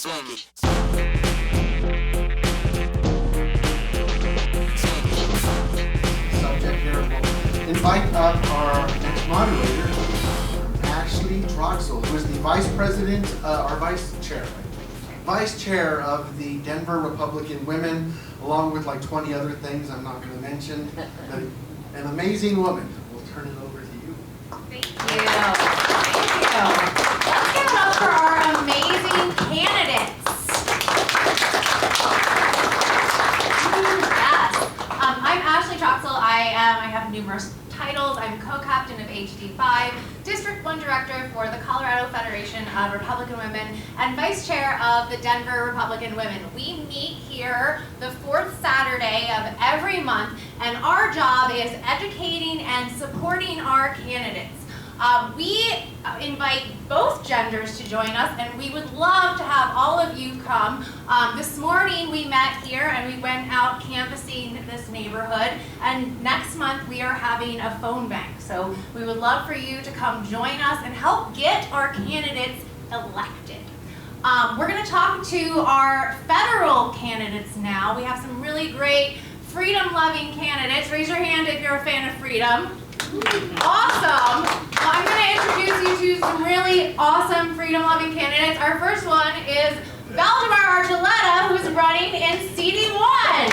Subject here, we'll invite up our next moderator, Troxell, who is the vice president, or vice chair of the Denver Republican Women, along with like 20 other things I'm not going to mention. But an amazing woman. We'll turn it over to you. Thank you. Thank you. Let's give it up for our amazing candidates. Yes. I'm Ashley Troxell. I have numerous titles. I'm co-captain of HD5, District 1 Director for the Colorado Federation of Republican Women, and Vice Chair of the Denver Republican Women. We meet here the fourth Saturday of every month, and our job is educating and supporting our candidates. We invite both genders to join us, and we would love to have all of you come. This morning we met here and we went out canvassing this neighborhood, and next month we are having a phone bank. So we would love for you to come join us and help get our candidates elected. We're going to talk to our federal candidates now. We have some really great freedom-loving candidates. Raise your hand if you're a fan of freedom. Awesome. Well, I'm going to introduce you to some really awesome freedom-loving candidates. Our first one is Valdamar Archuleta, who is running in CD1.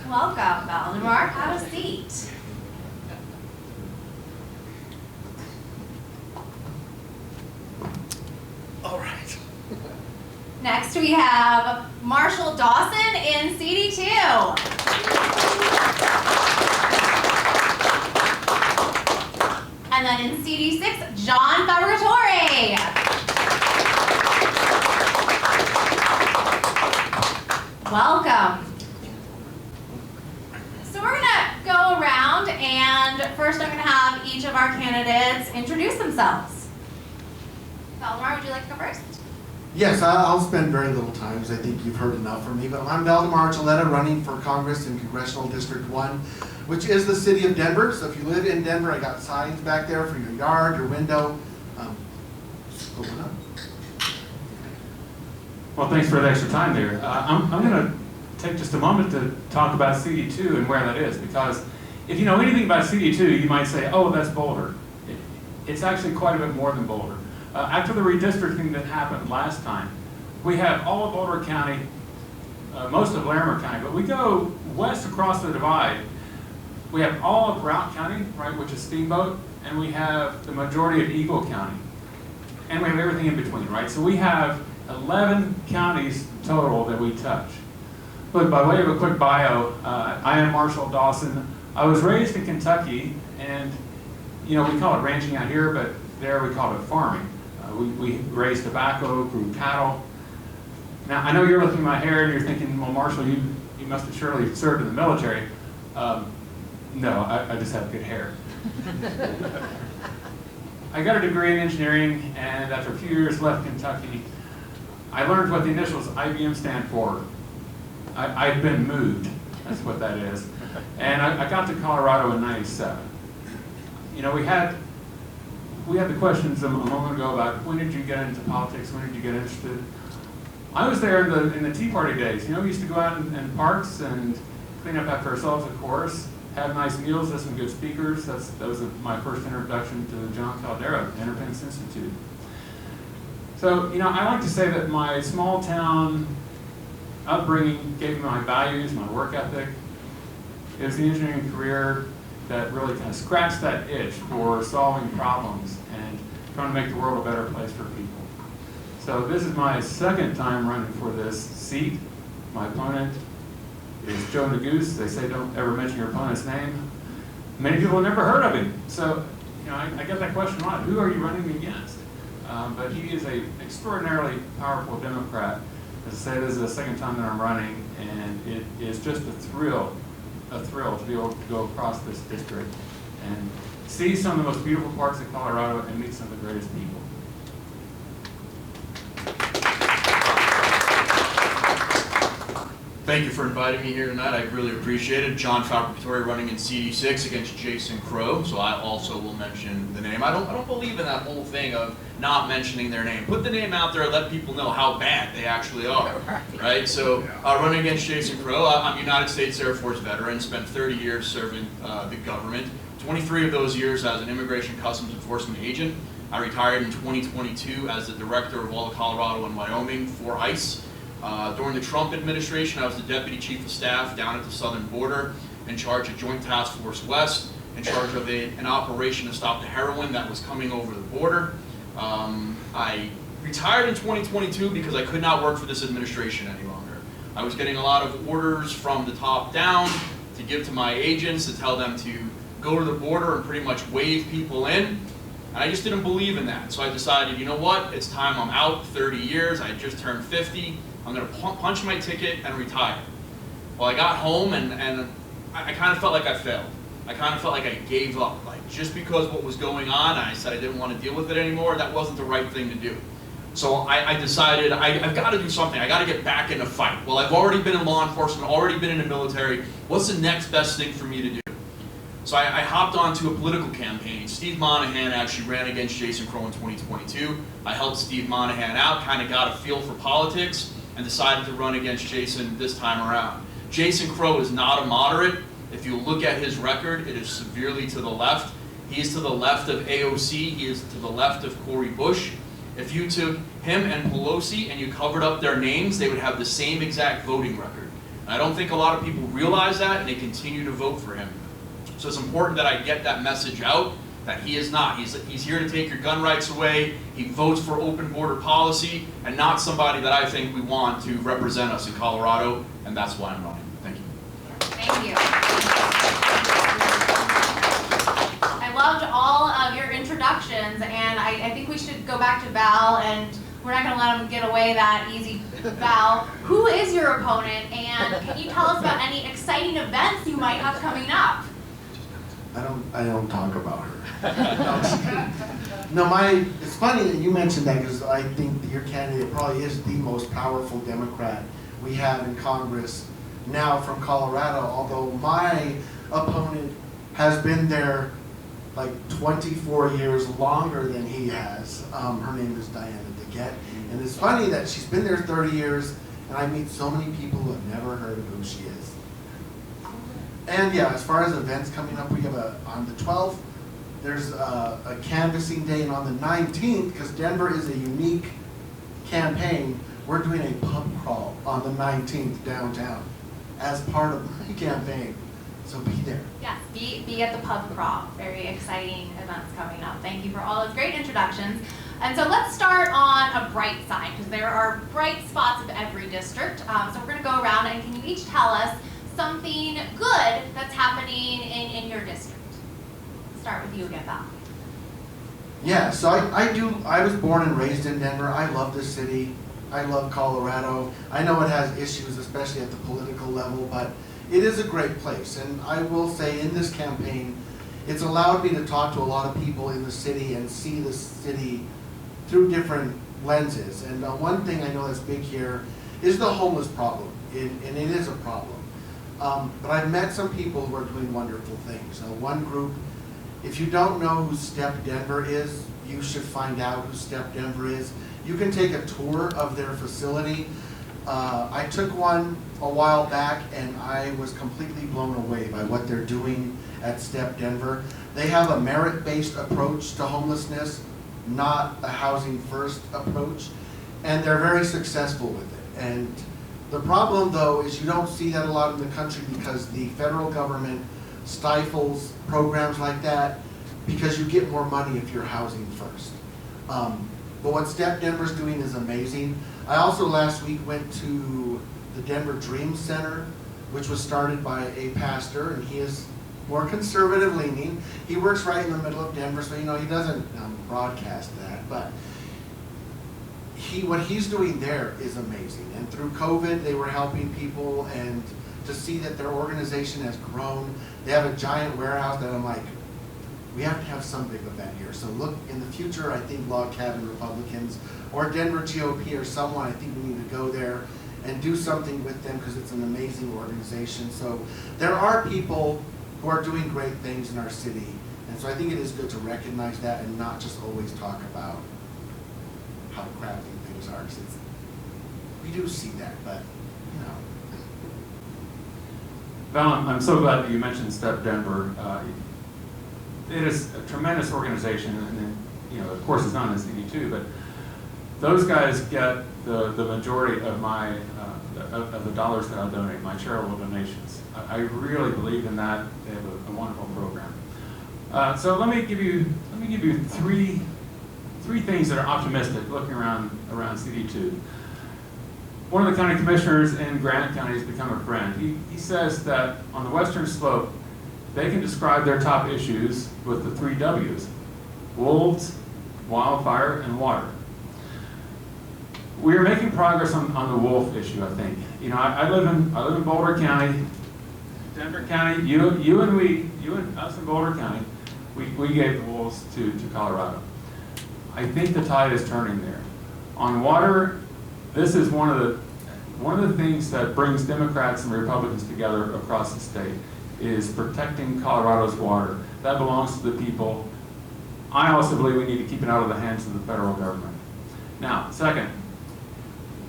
Welcome, Valdamar. Have a seat. All right. Next we have Marshall Dawson in CD2. And then in CD6, John Fabbricatore. Welcome. So we're gonna go around, and first I'm gonna have each of our candidates introduce themselves. Valdamar, would you like to go first? Yes, I'll spend very little time, because I think you've heard enough from me, but I'm Valdamar Archuleta, running for Congress in Congressional District 1, which is the city of Denver. So if you live in Denver, I got signs back there for your yard, your window. Open up. Well, thanks for the extra time there. I'm going to take just a moment to talk about CD2 and where that is, because if you know anything about CD2, you might say, oh, that's Boulder. It's actually quite a bit more than Boulder. After the redistricting that happened last time, we have all of Boulder County, most of Larimer County, but we go west across the divide. We have all of Routt County, right, which is Steamboat, and we have the majority of Eagle County. And we have everything in between, right? So we have 11 counties total that we touch. Look, by way of a quick bio, I am Marshall Dawson. I was raised in Kentucky, and you know, we call it ranching out here, but there we call it farming. We raised tobacco, grew cattle. Now, I know you're looking at my hair and you're thinking, well, Marshall, you must have surely served in the military. No, I just have good hair. I got a degree in engineering, and after a few years left Kentucky, I learned what the initials IBM stand for. I've been moved, that's what that is. And I got to Colorado in '97. You know, we had the questions a moment ago about when did you get into politics, when did you get interested? I was there in the Tea Party days. You know, we used to go out in parks and clean up after ourselves, of course, have nice meals, listen to good speakers. That was my first introduction to the John Caldera Independence Institute. So, you know, I like to say that my small town upbringing gave me my values, my work ethic. It was the engineering career that really kind of scratched that itch for solving problems and trying to make the world a better place for people. So this is my second time running for this seat. My opponent is Joe Neguse. They say don't ever mention your opponent's name. Many people have never heard of him. So, you know, I get that question a lot. Who are you running against? But he is an extraordinarily powerful Democrat. As I say, this is the second time that I'm running, and it is just a thrill to be able to go across this district and see some of the most beautiful parts of Colorado and meet some of the greatest people. Thank you for inviting me here tonight. I really appreciate it. John Fabbricatore running in CD6 against Jason Crow, so I also will mention the name. I don't believe in that whole thing of not mentioning their name. Put the name out there and let people know how bad they actually are, right? So running against Jason Crow, I'm a United States Air Force veteran, spent 30 years serving the government, 23 of those years as an Immigration Customs Enforcement agent. I retired in 2022 as the director of all of Colorado and Wyoming for ICE. During the Trump administration, I was the Deputy Chief of Staff down at the southern border, in charge of Joint Task Force West, in charge of an operation to stop the heroin that was coming over the border. I retired in 2022 because I could not work for this administration any longer. I was getting a lot of orders from the top down to give to my agents to tell them to go to the border and pretty much wave people in. And I just didn't believe in that. So I decided, you know what, it's time I'm out, 30 years, I just turned 50. I'm going to punch my ticket and retire. Well, I got home and I kind of felt like I failed. I kind of felt like I gave up. Like, just because what was going on, I said I didn't want to deal with it anymore, that wasn't the right thing to do. So I decided I've got to do something. I got to get back in a fight. Well, I've already been in law enforcement, already been in the military. What's the next best thing for me to do? So I hopped onto a political campaign. Steve Monahan actually ran against Jason Crow in 2022. I helped Steve Monahan out, kind of got a feel for politics, and decided to run against Jason this time around. Jason Crow is not a moderate. If you look at his record, it is severely to the left. He is to the left of AOC. He is to the left of Cori Bush. If you took him and Pelosi and you covered up their names, they would have the same exact voting record. And I don't think a lot of people realize that, and they continue to vote for him. So it's important that I get that message out, that he is not. He's here to take your gun rights away. He votes for open border policy, and not somebody that I think we want to represent us in Colorado, and that's why I'm running. Thank you. Thank you. I loved all of your introductions, and I think we should go back to Val, and we're not going to let him get away that easy. Val, who is your opponent, and can you tell us about any exciting events you might have coming up? I don't talk about her. No, it's funny that you mentioned that, because I think that your candidate probably is the most powerful Democrat we have in Congress now from Colorado, although my opponent has been there like 24 years longer than he has. Her name is Diana DeGette, and it's funny that she's been there 30 years, and I meet so many people who have never heard of who she is. And yeah, as far as events coming up, we have on the 12th, there's a canvassing day, and on the 19th, because Denver is a unique campaign, we're doing a pub crawl on the 19th downtown as part of my campaign. So be there. Yes, be at the pub crawl. Very exciting events coming up. Thank you for all those great introductions. And so let's start on a bright side, because there are bright spots of every district. So we're going to go around, and can you each tell us something good that's happening in your district? Start with you again, Val. Yeah, so I was born and raised in Denver. I love this city. I love Colorado. I know it has issues, especially at the political level, but it is a great place. And I will say, in this campaign, it's allowed me to talk to a lot of people in the city and see the city through different lenses. And one thing I know that's big here is the homeless problem, and it is a problem. But I've met some people who are doing wonderful things. One group, if you don't know who Step Denver is, you should find out who Step Denver is. You can take a tour of their facility. I took one a while back, and I was completely blown away by what they're doing at Step Denver. They have a merit-based approach to homelessness, not a housing first approach, and they're very successful with it. And the problem, though, is you don't see that a lot in the country, because the federal government stifles programs like that because you get more money if you're housing first. But what Step Denver's doing is amazing. I also last week went to the Denver Dream Center, which was started by a pastor, and he is more conservative leaning. He works right in the middle of Denver, so he doesn't broadcast that, but what he's doing there is amazing. And through COVID, they were helping people, and to see that their organization has grown. They have a giant warehouse that I'm like, we have to have some big event here. So look, in the future, I think Log Cabin Republicans or Denver GOP or someone, I think we need to go there and do something with them because it's an amazing organization. So there are people who are doing great things in our city. And so I think it is good to recognize that and not just always talk about how crappy things are. 'Cause we do see that, but you know. Val, I'm so glad that you mentioned Step Denver. It is a tremendous organization, and you know, of course, it's not in the CD2, but those guys get the majority of my of the dollars that I donate, my charitable donations. I really believe in that. They have a wonderful program. So let me give you three things that are optimistic looking around CD2. One of the county commissioners in Granite County has become a friend. He says that on the western slope, they can describe their top issues with the 3 W's: wolves, wildfire, and water. We are making progress on the wolf issue, I think. You know, I live in Boulder County, Denver County. You and us in Boulder County, we gave the wolves to Colorado. I think the tide is turning there. On water, this is one of the things that brings Democrats and Republicans together across the state, is protecting Colorado's water. That belongs to the people. I also believe we need to keep it out of the hands of the federal government. Now, second,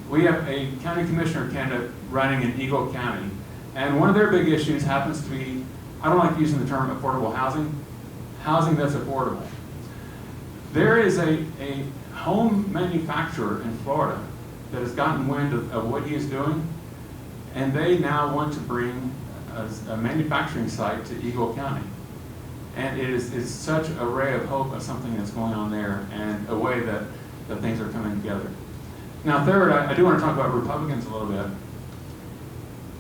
we have a county commissioner candidate running in Eagle County, and one of their big issues happens to be, I don't like using the term affordable housing that's affordable. There is a home manufacturer in Florida that has gotten wind of what he is doing, and they now want to bring a manufacturing site to Eagle County. And it is such a ray of hope of something that's going on there, and a way that things are coming together. Now third, I do want to talk about Republicans a little bit.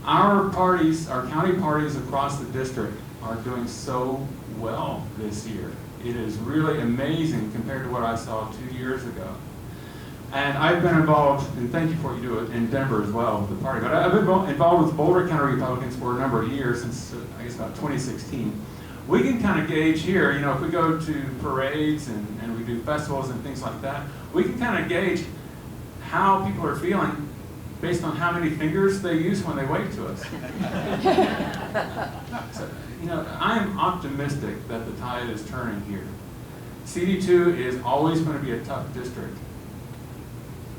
Our parties, our county parties across the district are doing so well this year. It is really amazing compared to what I saw 2 years ago. And I've been involved, and thank you for what you do in Denver as well with the party, but I've been involved with Boulder County Republicans for a number of years, since I guess about 2016. We can kind of gauge here, you know, if we go to parades and we do festivals and things like that, we can kind of gauge how people are feeling based on how many fingers they use when they wave to us. So, you know, I am optimistic that the tide is turning here. CD2 is always going to be a tough district,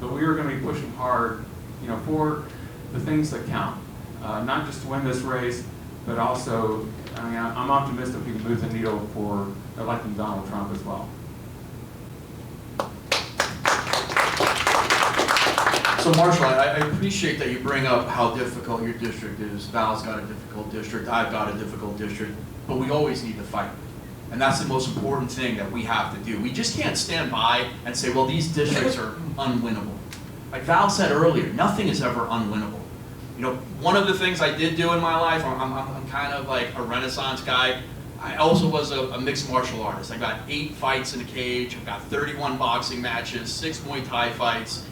but we are going to be pushing hard, you know, for the things that count. Not just to win this race, but also, I mean, I'm optimistic we can move the needle for electing Donald Trump as well. So Marshall, I appreciate that you bring up how difficult your district is. Val's got a difficult district, I've got a difficult district, but we always need to fight. And that's the most important thing that we have to do. We just can't stand by and say, well, these districts are unwinnable. Like Val said earlier, nothing is ever unwinnable. You know, one of the things I did do in my life, I'm kind of like a Renaissance guy. I also was a mixed martial artist. I got 8 fights in a cage, I've got 31 boxing matches, 6 Muay Thai fights.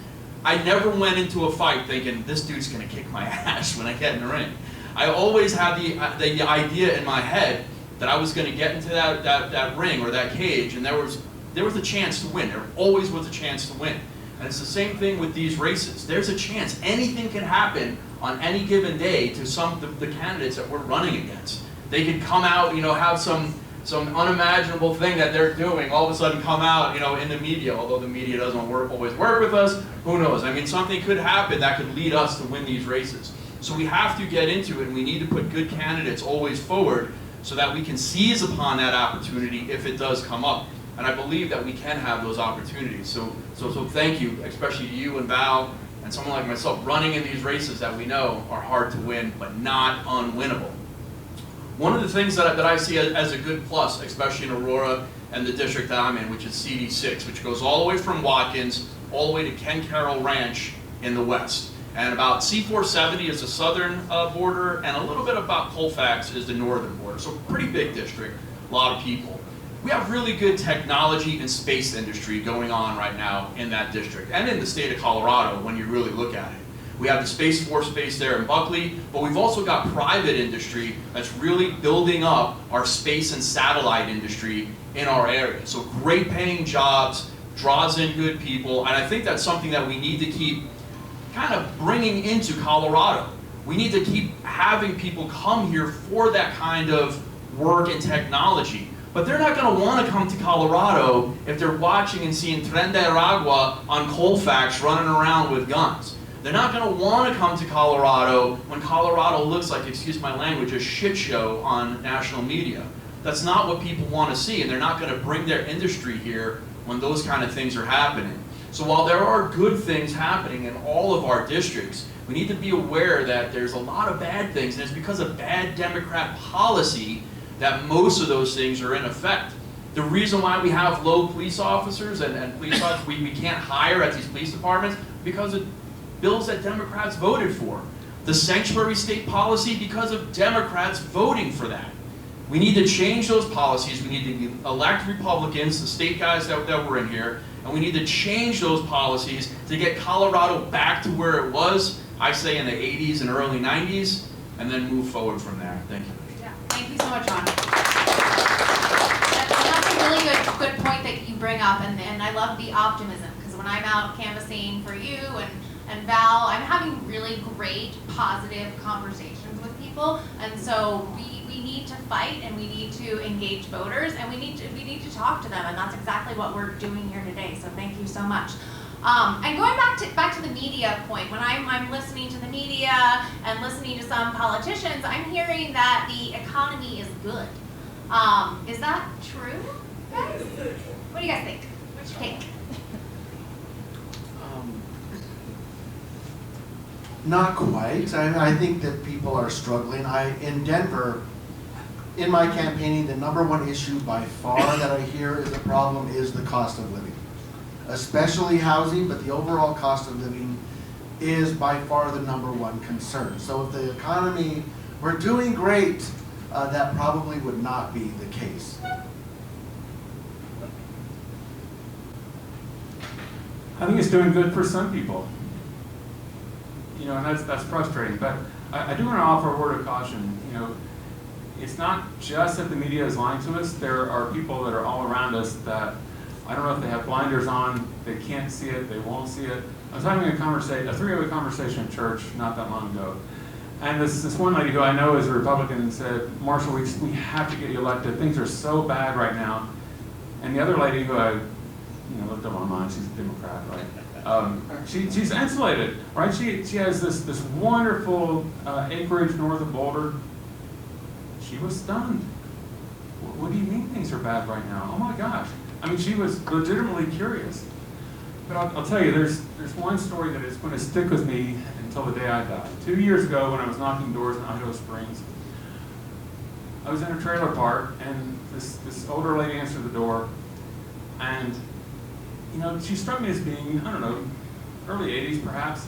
I never went into a fight thinking, this dude's gonna kick my ass when I get in the ring. I always had the idea in my head that I was gonna get into that ring or that cage, and there was a chance to win. There always was a chance to win. And it's the same thing with these races. There's a chance. Anything can happen on any given day to the candidates that we're running against. They could come out, you know, have some unimaginable thing that they're doing, all of a sudden come out, you know, in the media, although the media doesn't always work with us, who knows? I mean, something could happen that could lead us to win these races. So we have to get into it, and we need to put good candidates always forward so that we can seize upon that opportunity if it does come up. And I believe that we can have those opportunities. So thank you, especially to you and Val, and someone like myself, running in these races that we know are hard to win, but not unwinnable. One of the things that I see as a good plus, especially in Aurora and the district that I'm in, which is CD6, which goes all the way from Watkins all the way to Ken Carroll Ranch in the west. And about C470 is the southern border, and a little bit about Colfax is the northern border. So pretty big district, a lot of people. We have really good technology and space industry going on right now in that district, and in the state of Colorado when you really look at it. We have the Space Force base there in Buckley, but we've also got private industry that's really building up our space and satellite industry in our area. So great paying jobs, draws in good people, and I think that's something that we need to keep kind of bringing into Colorado. We need to keep having people come here for that kind of work and technology. But they're not going to want to come to Colorado if they're watching and seeing Tren de Aragua on Colfax running around with guns. They're not going to want to come to Colorado when Colorado looks like, excuse my language, a shit show on national media. That's not what people want to see, and they're not going to bring their industry here when those kind of things are happening. So while there are good things happening in all of our districts, we need to be aware that there's a lot of bad things, and it's because of bad Democrat policy that most of those things are in effect. The reason why we have low police officers and police officers, we can't hire at these police departments, because of bills that Democrats voted for. The sanctuary state policy, because of Democrats voting for that. We need to change those policies. We need to elect Republicans, the state guys that were in here, and we need to change those policies to get Colorado back to where it was, I say in the 80s and early 90s, and then move forward from there. Thank you. Yeah, thank you so much, Ron. That's a really good point that you bring up, and I love the optimism, because when I'm out canvassing for you and Val, I'm having really great, positive conversations with people, and so we need to fight, and we need to engage voters, and we need to talk to them, and that's exactly what we're doing here today. So thank you so much. And going back to the media point, when I'm listening to the media and listening to some politicians, I'm hearing that the economy is good. Is that true, guys? What do you guys think? What's your take? Not quite. I think that people are struggling. In Denver, in my campaigning, the #1 issue by far that I hear is a problem is the cost of living, especially housing, but the overall cost of living is by far the #1 concern. So if the economy were doing great, that probably would not be the case. I think it's doing good for some people. You know, and that's frustrating. But I do want to offer a word of caution. You know, it's not just that the media is lying to us. There are people that are all around us that, I don't know if they have blinders on, they can't see it, they won't see it. I was having a three-way conversation in church not that long ago. And this one lady who I know is a Republican said, Marshall, we have to get you elected. Things are so bad right now. And the other lady who I looked up online, she's a Democrat, right? She's insulated, right? She has this wonderful acreage north of Boulder. She was stunned. What do you mean things are bad right now? Oh my gosh. I mean, she was legitimately curious. But I'll tell you, there's one story that is going to stick with me until the day I die. 2 years ago, when I was knocking doors in Idaho Springs, I was in a trailer park, and this older lady answered the door, and she struck me as being, I don't know, early 80s perhaps,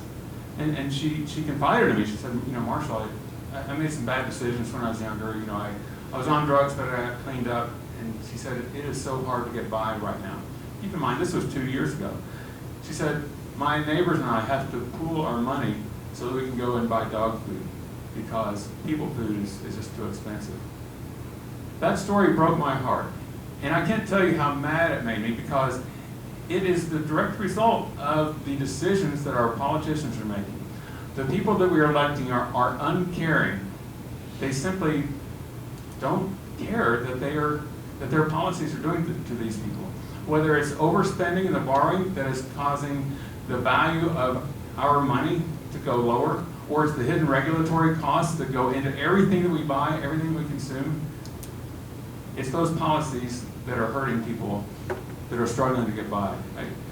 and she confided in me. She said, Marshall, I made some bad decisions when I was younger. I was on drugs, but I got cleaned up. And she said, it is so hard to get by right now. Keep in mind, this was 2 years ago. She said, my neighbors and I have to pool our money so that we can go and buy dog food because people food is just too expensive. That story broke my heart. And I can't tell you how mad it made me, because it is the direct result of the decisions that our politicians are making. The people that we are electing are uncaring. They simply don't care that their policies are doing to these people. Whether it's overspending and the borrowing that is causing the value of our money to go lower, or it's the hidden regulatory costs that go into everything that we buy, everything we consume. It's those policies that are hurting people that are struggling to get by.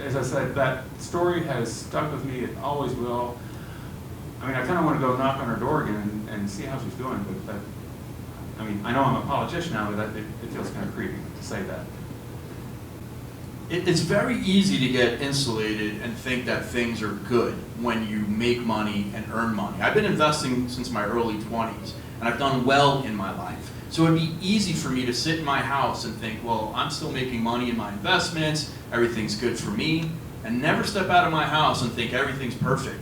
As I said, that story has stuck with me. It always will. I mean, I kind of want to go knock on her door again and see how she's doing, but I know I'm a politician now, but it feels kind of creepy to say that. It's very easy to get insulated and think that things are good when you make money and earn money. I've been investing since my early 20s, and I've done well in my life. So it'd be easy for me to sit in my house and think, well, I'm still making money in my investments, everything's good for me, and never step out of my house and think everything's perfect.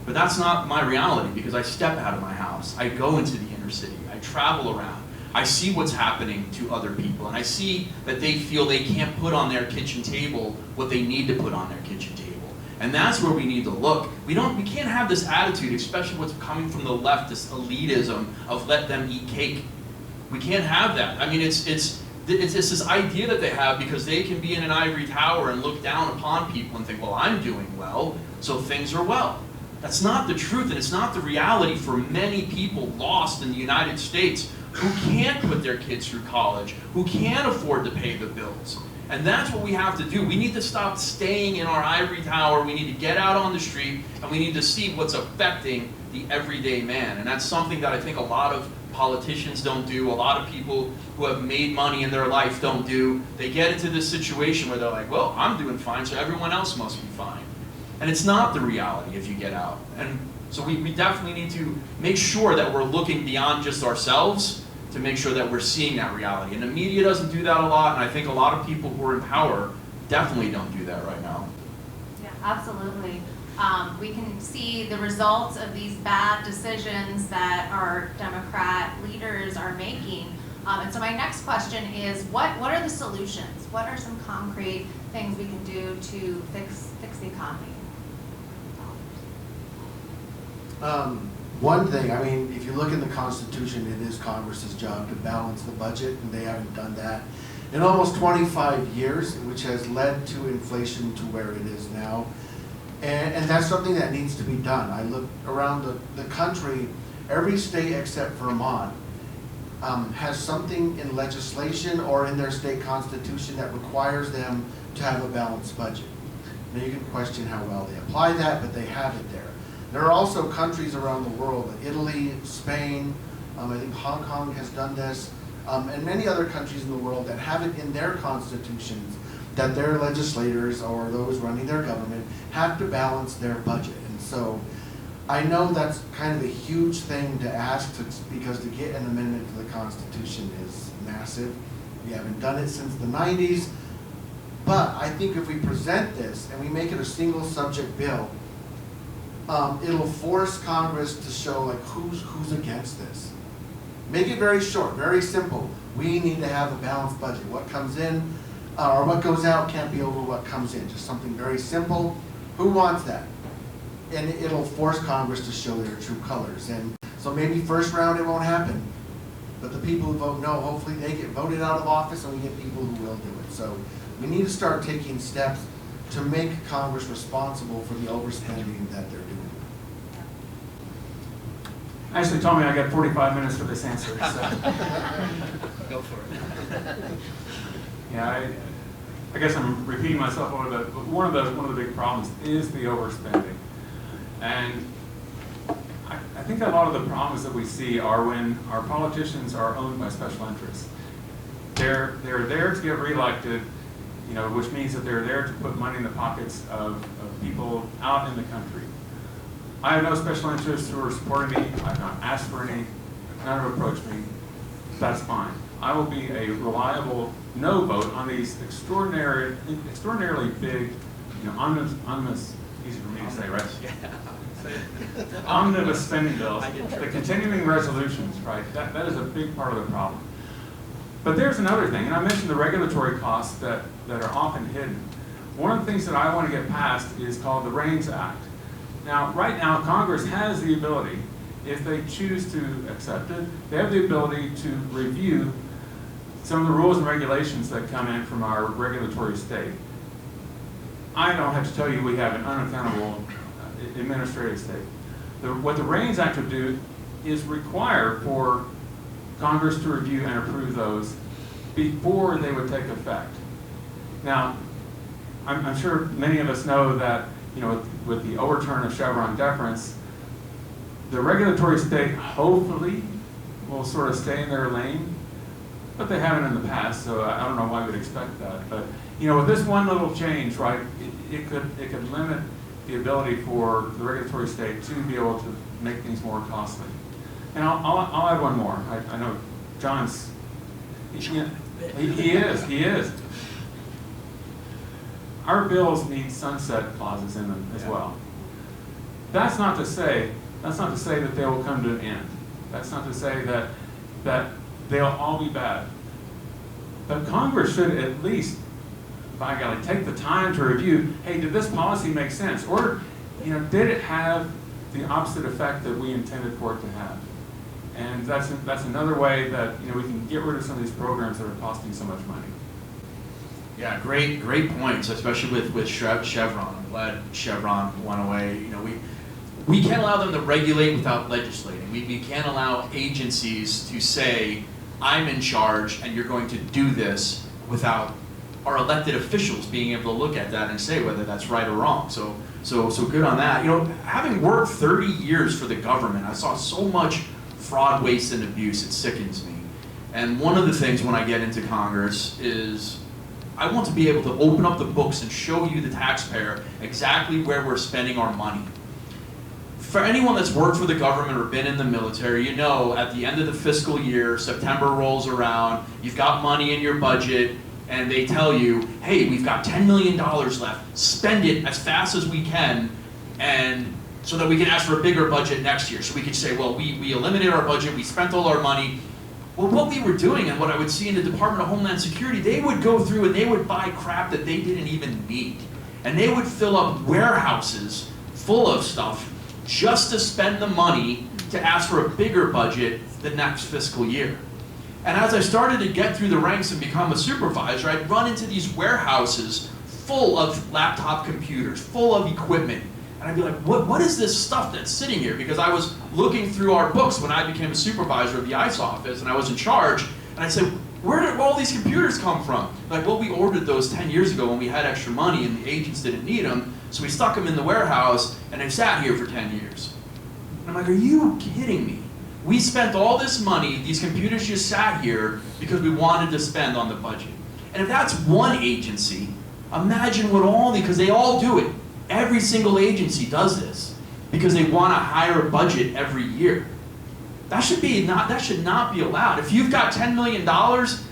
But that's not my reality, because I step out of my house, I go into the inner city, I travel around, I see what's happening to other people, and I see that they feel they can't put on their kitchen table what they need to put on their kitchen table. And that's where we need to look. We can't have this attitude, especially what's coming from the left, this elitism of let them eat cake. We can't have that. I mean, it's this idea that they have because they can be in an ivory tower and look down upon people and think, well, I'm doing well, so things are well. That's not the truth, and it's not the reality for many people lost in the United States who can't put their kids through college, who can't afford to pay the bills. And that's what we have to do. We need to stop staying in our ivory tower. We need to get out on the street, and we need to see what's affecting the everyday man. And that's something that I think a lot of politicians don't do, a lot of people who have made money in their life don't do. They get into this situation where they're like, well, I'm doing fine, so everyone else must be fine. And it's not the reality if you get out. And so we definitely need to make sure that we're looking beyond just ourselves to make sure that we're seeing that reality. And the media doesn't do that a lot, and I think a lot of people who are in power definitely don't do that right now. Yeah, absolutely. We can see the results of these bad decisions that our Democrat leaders are making. And so my next question is, what are the solutions? What are some concrete things we can do to fix the economy? One thing, I mean, if you look in the Constitution, it is Congress's job to balance the budget, and they haven't done that in almost 25 years, which has led to inflation to where it is now. And that's something that needs to be done. I look around the country, every state except Vermont has something in legislation or in their state constitution that requires them to have a balanced budget. Now you can question how well they apply that, but they have it there. There are also countries around the world, Italy, Spain, I think Hong Kong has done this, and many other countries in the world that have it in their constitutions that their legislators or those running their government have to balance their budget. And so I know that's kind of a huge thing to ask because to get an amendment to the Constitution is massive. We haven't done it since the 90s, but I think if we present this and we make it a single subject bill, it'll force Congress to show like who's against this. Make it very short, very simple. We need to have a balanced budget. What comes in or what goes out can't be over what comes in. Just something very simple. Who wants that? And it'll force Congress to show their true colors. And so maybe first round it won't happen. But the people who vote no, hopefully they get voted out of office and we get people who will do it. So we need to start taking steps to make Congress responsible for the overspending that they're doing. Ashley told me I got 45 minutes for this answer. So. Go for it. Yeah, I guess I'm repeating myself a little bit, but one of the big problems is the overspending. And I think a lot of the problems that we see are when our politicians are owned by special interests. They're there to get reelected, which means that they're there to put money in the pockets of people out in the country. I have no special interests who are supporting me. I've not asked for any. None have approached me. That's fine. I will be a reliable no vote on these extraordinarily big, omnibus, easy for me to say, right? Yeah. Omnibus spending bills, the continuing resolutions, right? That is a big part of the problem. But there's another thing, and I mentioned the regulatory costs that are often hidden. One of the things that I want to get past is called the REINS Act. Now, right now, Congress has the ability, if they choose to accept it, they have the ability to review some of the rules and regulations that come in from our regulatory state. I don't have to tell you we have an unaccountable administrative state. What the REINS Act would do is require for Congress to review and approve those before they would take effect. Now, I'm sure many of us know that with the overturn of Chevron deference, the regulatory state hopefully will sort of stay in their lane, but they haven't in the past, so I don't know why we'd expect that. But with this one little change, right, it could limit the ability for the regulatory state to be able to make things more costly. And I'll add one more. I know John's, he is. Our bills need sunset clauses in them as well. That's not to say that they will come to an end. That's not to say that they'll all be bad. But Congress should at least by golly, take the time to review, hey, did this policy make sense? Or, did it have the opposite effect that we intended for it to have? And that's another way that, we can get rid of some of these programs that are costing so much money. Yeah, great points, especially with Chevron. I'm glad Chevron went away. We can't allow them to regulate without legislating. We can't allow agencies to say, I'm in charge and you're going to do this without our elected officials being able to look at that and say whether that's right or wrong. So good on that. Having worked 30 years for the government, I saw so much fraud, waste, and abuse. It sickens me. And one of the things when I get into Congress is I want to be able to open up the books and show you, the taxpayer, exactly where we're spending our money. For anyone that's worked for the government or been in the military, at the end of the fiscal year, September rolls around, you've got money in your budget, and they tell you, hey, we've got $10 million left, spend it as fast as we can, and so that we can ask for a bigger budget next year. So we can say, well, we eliminated our budget, we spent all our money. Well, what we were doing and what I would see in the Department of Homeland Security, they would go through and they would buy crap that they didn't even need. And they would fill up warehouses full of stuff just to spend the money to ask for a bigger budget the next fiscal year. And as I started to get through the ranks and become a supervisor, I'd run into these warehouses full of laptop computers, full of equipment. And I'd be like, what is this stuff that's sitting here? Because I was looking through our books when I became a supervisor of the ICE office and I was in charge. And I said, where did all these computers come from? Like, well, we ordered those 10 years ago when we had extra money and the agents didn't need them. So we stuck them in the warehouse and they've sat here for 10 years. And I'm like, are you kidding me? We spent all this money, these computers just sat here because we wanted to spend on the budget. And if that's one agency, imagine what because they all do it. Every single agency does this because they want a higher budget every year. That should not be allowed. If you've got $10 million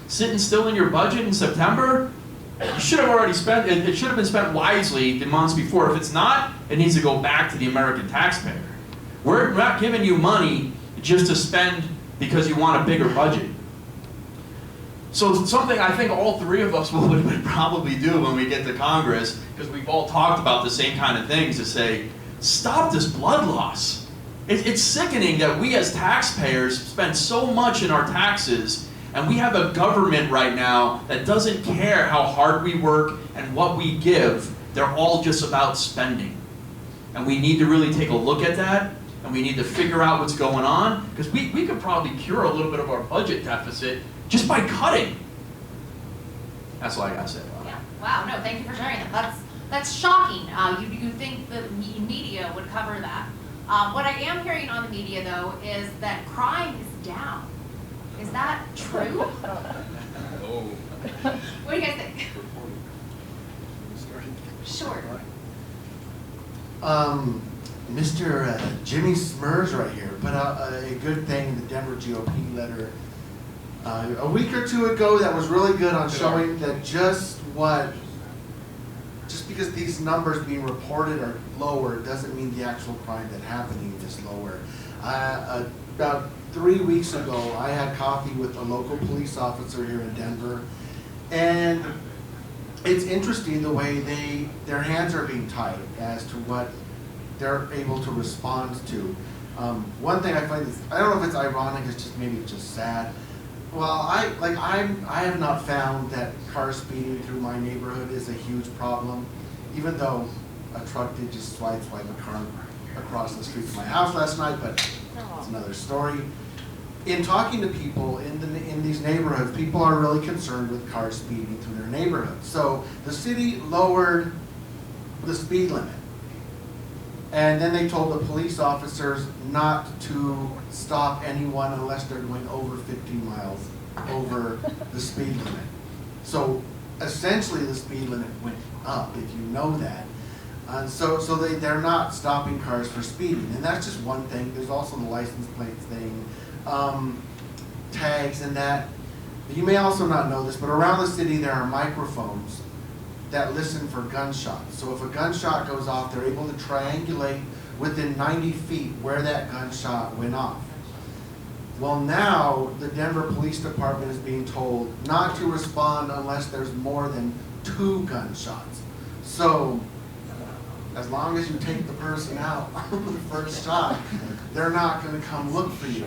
sitting still in your budget in September, you should have already spent it. It should have been spent wisely the months before. If it's not, it needs to go back to the American taxpayer. We're not giving you money just to spend because you want a bigger budget. So something I think all three of us would probably do when we get to Congress, because we've all talked about the same kind of things, to say, stop this blood loss. It's sickening that we as taxpayers spend so much in our taxes, and we have a government right now that doesn't care how hard we work and what we give. They're all just about spending. And we need to really take a look at that, and we need to figure out what's going on, because we could probably cure a little bit of our budget deficit just by cutting. That's all I gotta say about it. Yeah. Wow. No, thank you for sharing that. That's shocking. You think the media would cover that? What I am hearing on the media, though, is that crime is down. Is that true? Oh. What do you guys think? Sure. Mr. Jimmy Smurs right here put out a good thing in the Denver GOP letter a week or two ago that was really good on showing that just because these numbers being reported are lower doesn't mean the actual crime that's happening is lower. About 3 weeks ago, I had coffee with a local police officer here in Denver, and it's interesting the way their hands are being tied as to what they're able to respond to. One thing I find is, I don't know if it's ironic, maybe it's just sad. Well, I have not found that car speeding through my neighborhood is a huge problem, even though a truck did just swipe a car across the street from my house last night, but it's another story. In talking to people in these neighborhoods, people are really concerned with cars speeding through their neighborhoods. So the city lowered the speed limit. And then they told the police officers not to stop anyone unless they're going over 50 miles over the speed limit. So essentially the speed limit went up, if you know that. So they're not stopping cars for speeding. And that's just one thing. There's also the license plates thing, tags and that. You may also not know this, but around the city there are microphones that listen for gunshots. So if a gunshot goes off, they're able to triangulate within 90 feet where that gunshot went off. Well, now the Denver Police Department is being told not to respond unless there's more than 2 gunshots. So as long as you take the person out on the first shot, they're not going to come look for you.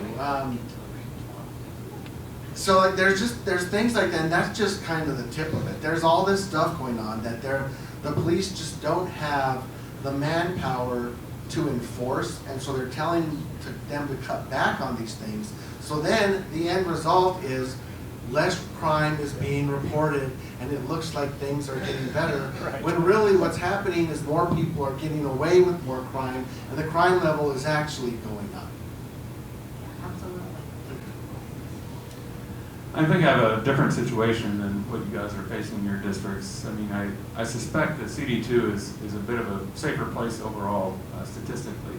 So like there's things like that, and that's just kind of the tip of it. There's all this stuff going on that the police just don't have the manpower to enforce, and so they're telling them to cut back on these things. So then the end result is less crime is being reported, and it looks like things are getting better, Right. when really what's happening is more people are getting away with more crime, and the crime level is actually going up. Absolutely. I think I have a different situation than what you guys are facing in your districts. I mean, I suspect that CD2 is a bit of a safer place overall, statistically.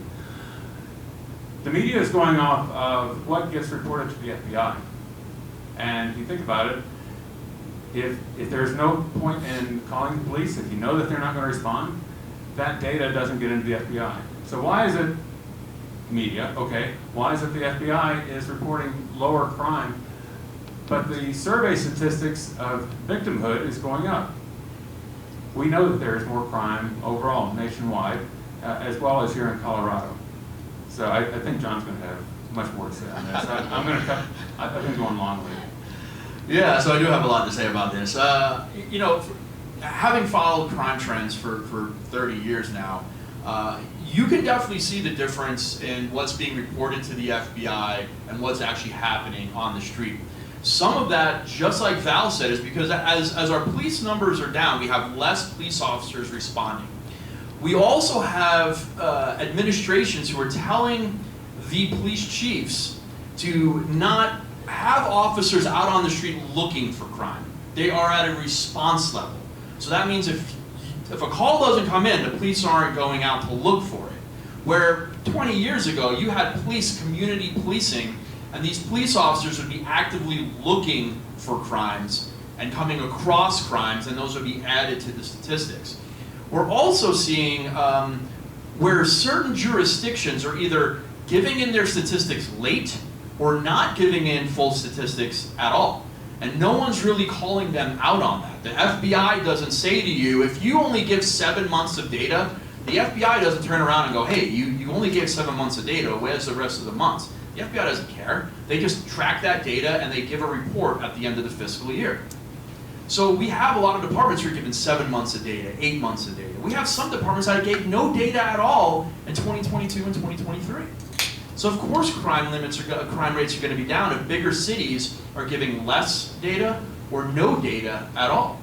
The media is going off of what gets reported to the FBI. And if you think about it, if there's no point in calling the police, if you know that they're not going to respond, that data doesn't get into the FBI. So why is it media? Okay, why is it the FBI is reporting lower crime, but the survey statistics of victimhood is going up? We know that there is more crime overall nationwide, as well as here in Colorado. So I think John's going to have much more to say on this. I'm going to cut. I've been going long with it. Yeah, so I do have a lot to say about this. You know, having followed crime trends for 30 years now, you can definitely see the difference in what's being reported to the FBI and what's actually happening on the street. Some of that, just like Val said, is because as our police numbers are down, we have less police officers responding. We also have administrations who are telling the police chiefs to not have officers out on the street looking for crime. They are at a response level. So that means if a call doesn't come in, the police aren't going out to look for it. Where 20 years ago, you had community policing, and these police officers would be actively looking for crimes and coming across crimes, and those would be added to the statistics. We're also seeing where certain jurisdictions are either giving in their statistics late or not giving in full statistics at all. And no one's really calling them out on that. The FBI doesn't say to you, if you only give 7 months of data, the FBI doesn't turn around and go, hey, you only gave 7 months of data, where's the rest of the months? The FBI doesn't care. They just track that data and they give a report at the end of the fiscal year. So we have a lot of departments who are given 7 months of data, 8 months of data. We have some departments that gave no data at all in 2022 and 2023. So of course crime rates are going to be down if bigger cities are giving less data or no data at all.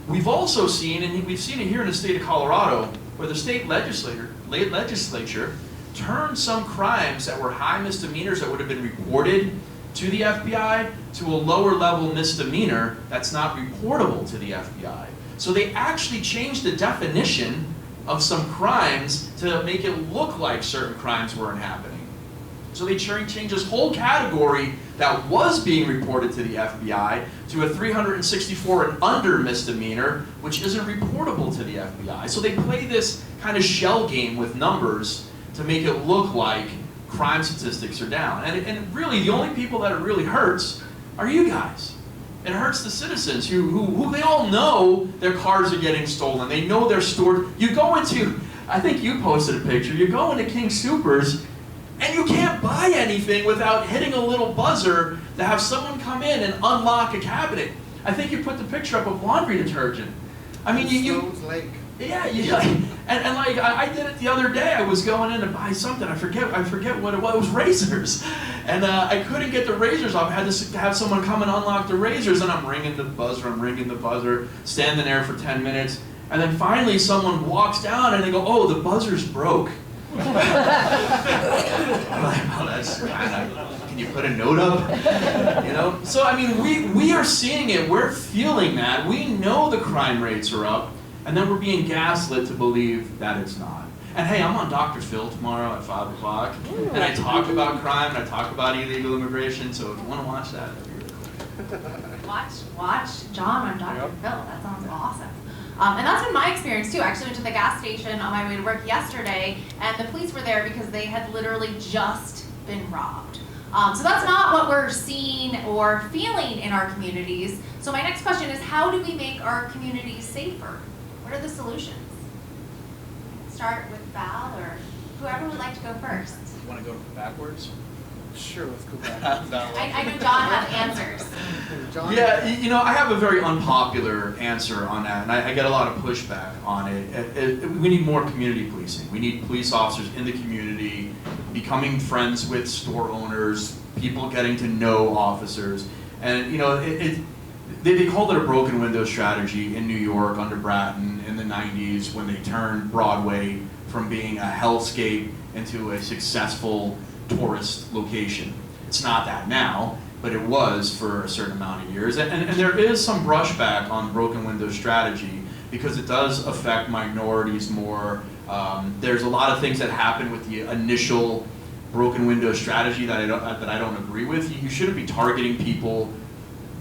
We've also seen, and we've seen it here in the state of Colorado, where the state legislature turned some crimes that were high misdemeanors that would have been reported to the FBI to a lower level misdemeanor that's not reportable to the FBI. So they actually changed the definition of some crimes to make it look like certain crimes weren't happening. So they changed this whole category that was being reported to the FBI to a 364 and under misdemeanor, which isn't reportable to the FBI. So they play this kind of shell game with numbers to make it look like crime statistics are down. And really, the only people that it really hurts are you guys. It hurts the citizens who they all know their cars are getting stolen. They know they're stored. You go into, I think you posted a picture, you go into King Soopers, and you can't buy anything without hitting a little buzzer to have someone come in and unlock a cabinet. I think you put the picture up of laundry detergent. I mean, Stone's Lake. yeah, and like I did it the other day. I was going in to buy something. I forget what it was. It was razors, and I couldn't get the razors off. I had to have someone come and unlock the razors, and I'm ringing the buzzer, standing there for 10 minutes, and then finally someone walks down and they go, "Oh, the buzzer's broke." I'm like, well, that's kind of, can you put a note up? You know? So, I mean, we are seeing it. We're feeling that. We know the crime rates are up, and then we're being gaslit to believe that it's not. And hey, I'm on Dr. Phil tomorrow at 5 o'clock, and I talk about crime, and I talk about illegal immigration, so if you want to watch that, that'd be really cool. Watch John on Dr. Phil. That sounds awesome. And that's been my experience too. I actually went to the gas station on my way to work yesterday, and the police were there because they had literally just been robbed. So that's not what we're seeing or feeling in our communities. So my next question is, how do we make our communities safer? What are the solutions? Start with Val, or whoever would like to go first. You want to go backwards? Sure, let's go back. I know John has answers. John? Yeah, I have a very unpopular answer on that, and I get a lot of pushback on it. We need more community policing. We need police officers in the community, becoming friends with store owners, people getting to know officers. And, they called it a broken window strategy in New York under Bratton in the 90s when they turned Broadway from being a hellscape into a successful tourist location. It's not that now, but it was for a certain amount of years. And there is some brushback on broken window strategy because it does affect minorities more. There's a lot of things that happen with the initial broken window strategy that I don't agree with. You shouldn't be targeting people,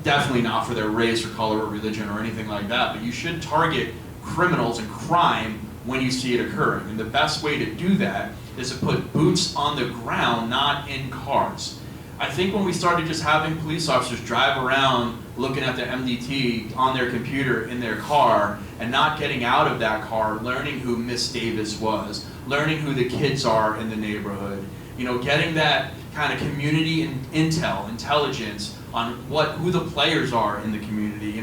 definitely not for their race or color or religion or anything like that, but you should target criminals and crime when you see it occurring. And the best way to do that is to put boots on the ground, not in cars. I think when we started just having police officers drive around looking at the MDT on their computer in their car and not getting out of that car, learning who Miss Davis was, learning who the kids are in the neighborhood, getting that kind of community intelligence on who the players are in the community,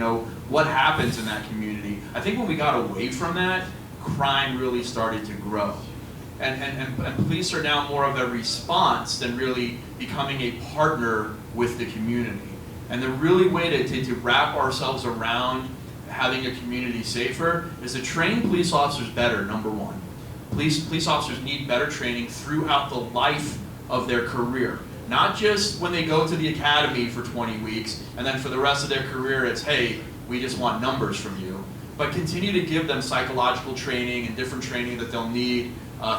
what happens in that community. I think when we got away from that, crime really started to grow. And police are now more of a response than really becoming a partner with the community. And the really way to wrap ourselves around having a community safer is to train police officers better, number one. Police officers need better training throughout the life of their career. Not just when they go to the academy for 20 weeks, and then for the rest of their career it's, hey, we just want numbers from you. But continue to give them psychological training and different training that they'll need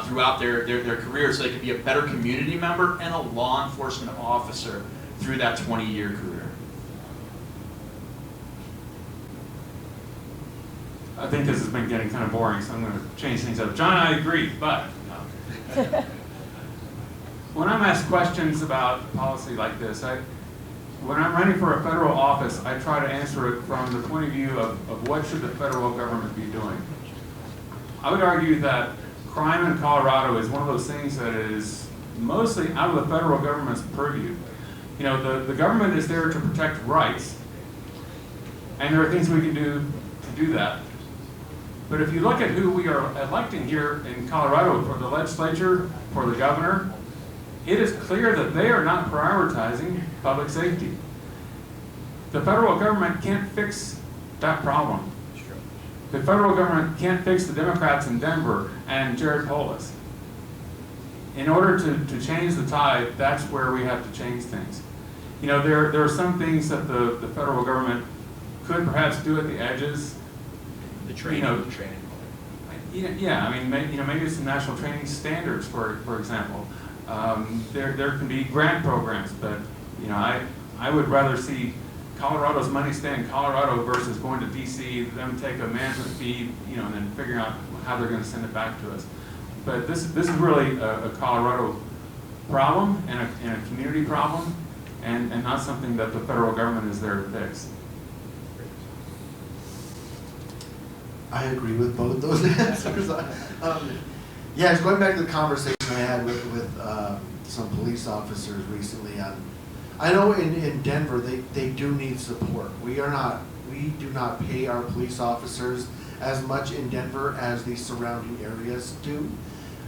throughout their career so they can be a better community member and a law enforcement officer through that 20-year career. I think this has been getting kind of boring, so I'm going to change things up. John, I agree, but when I'm asked questions about policy like this, when I'm running for a federal office, I try to answer it from the point of view of what should the federal government be doing. I would argue that crime in Colorado is one of those things that is mostly out of the federal government's purview. The government is there to protect rights, and there are things we can do to do that. But if you look at who we are electing here in Colorado for the legislature, for the governor, it is clear that they are not prioritizing public safety. The federal government can't fix that problem. The federal government can't fix the Democrats in Denver and Jared Polis. In order to change the tide, that's where we have to change things. There are some things that the federal government could perhaps do at the edges. The training. Yeah, I mean, maybe some national training standards, for example. There can be grant programs, but I would rather see Colorado's money stay in Colorado versus going to DC, them take a management fee, and then figuring out how they're going to send it back to us. But this is really a Colorado problem and a community problem, and not something that the federal government is there to fix. I agree with both those answers. Yeah, it's going back to the conversation I had with some police officers recently. I know in Denver they do need support. We do not pay our police officers as much in Denver as the surrounding areas do.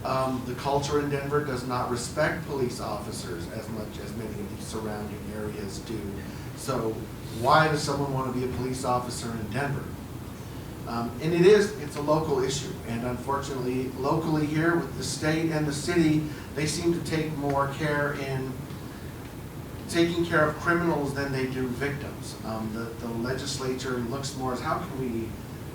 The culture in Denver does not respect police officers as much as many of the surrounding areas do. So why does someone want to be a police officer in Denver? And it's a local issue, and unfortunately, locally here with the state and the city, they seem to take more care in taking care of criminals than they do victims. The legislature looks more as how can we